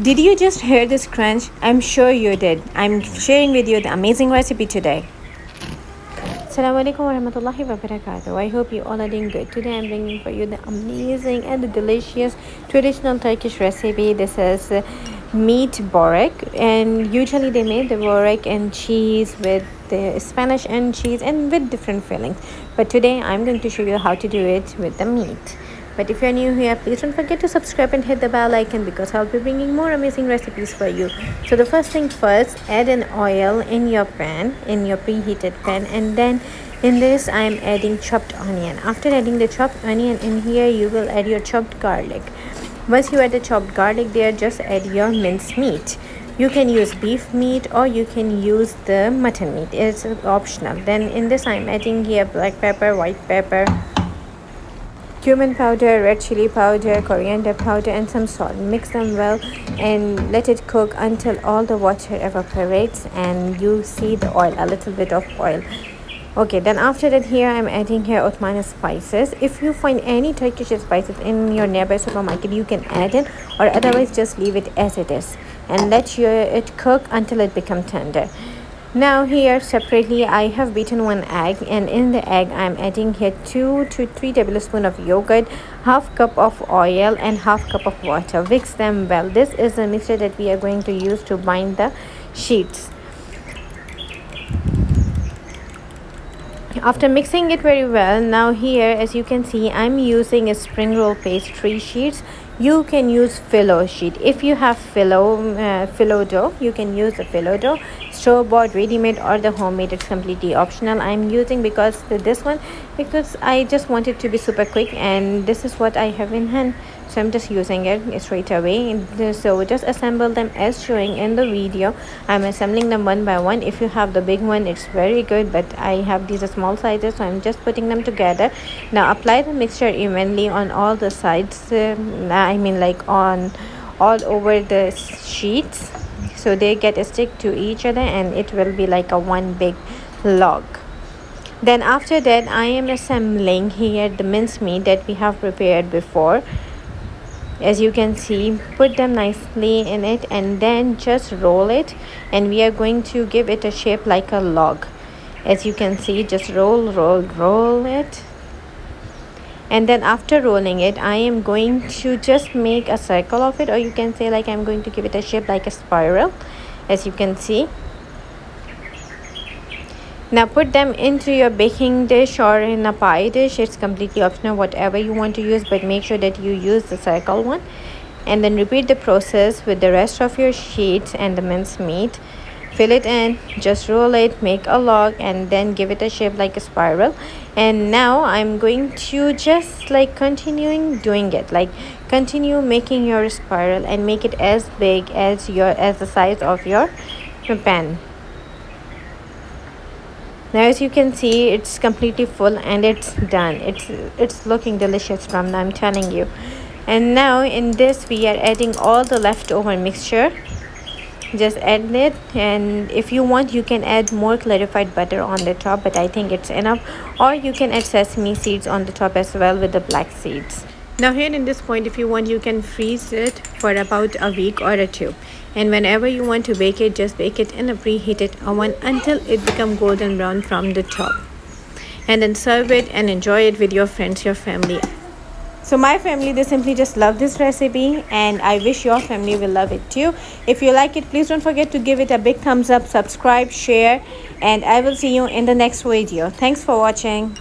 Did you just hear this crunch? I'm sure you did. I'm sharing with you the amazing recipe today. Assalamu alaikum warahmatullahi wabarakatuh. I hope you all are doing good. Today I'm bringing for you the amazing and the delicious traditional Turkish recipe. This is meat borek, and usually they make the borek and cheese with the Spanish and cheese and with different fillings. But today I'm going to show you how to do it with the meat. But if you're new here, please don't forget to subscribe and hit the bell icon because I'll be bringing more amazing recipes for you. So the first thing first, add an oil in your pan, in your preheated pan, and then in this I'm adding chopped onion. After adding the chopped onion in here, you will add your chopped garlic. Once you add the chopped garlic there, just add your minced meat. You can use beef meat or you can use the mutton meat. It's optional. Then in this I'm adding here black pepper, white pepper, cumin powder, red chili powder, coriander powder, and some salt. Mix them well and let it cook until all the water evaporates and you see the oil, a little bit of oil. Okay, then after that here I'm adding here Ottaman spices. If you find any Turkish spices in your nearby supermarket, you can add it, or otherwise just leave it as it is and let it cook until it becomes tender. Now here separately I have beaten one egg, and in the egg I'm adding here 2 to 3 tablespoons of yogurt, half cup of oil, and half cup of water. Mix them well. This is the mixture that we are going to use to bind the sheets. After mixing it very well, now here as you can see I'm using a spring roll paste 3 sheets. You can use phyllo sheet. If you have phyllo dough, you can use the phyllo dough, store-bought, ready-made, or the homemade. It's completely optional. I'm using because I just want it to be super quick, and this is what I have in hand, so I'm just using it straight away. So just assemble them as showing in the video. I'm assembling them one by one. If you have the big one, it's very good, but I have these small sizes, so I'm just putting them together. Now apply the mixture evenly on all the sides, like on all over the sheets, so they get a stick to each other and it will be like a one big log. Then after that I am assembling here the minced meat that we have prepared before. As you can see, put them nicely in it and then just roll it, and we are going to give it a shape like a log. As you can see, just roll it. And then after rolling it, I am going to just make a circle of it, or you can say like I'm going to give it a shape like a spiral, as you can see. Now put them into your baking dish or in a pie dish. It's completely optional, whatever you want to use, but make sure that you use the circle one. And then repeat the process with the rest of your sheets and the minced meat. Fill it in, just roll it, make a log, and then give it a shape like a spiral. And now I'm going to just continuing doing it, continue making your spiral and make it as big as the size of your pan. Now as you can see, it's completely full and it's done. It's looking delicious from now, I'm telling you. And now in this we are adding all the leftover mixture. Just add it, and if you want you can add more clarified butter on the top, but I think it's enough, or you can add sesame seeds on the top as well with the black seeds. Now here in this point, if you want, you can freeze it for about a week or two, and whenever you want to bake it, just bake it in a preheated oven until it becomes golden brown from the top, and then serve it and enjoy it with your friends, your family. So my family, they simply just love this recipe, and I wish your family will love it too. If you like it, please don't forget to give it a big thumbs up, subscribe, share, and I will see you in the next video. Thanks for watching.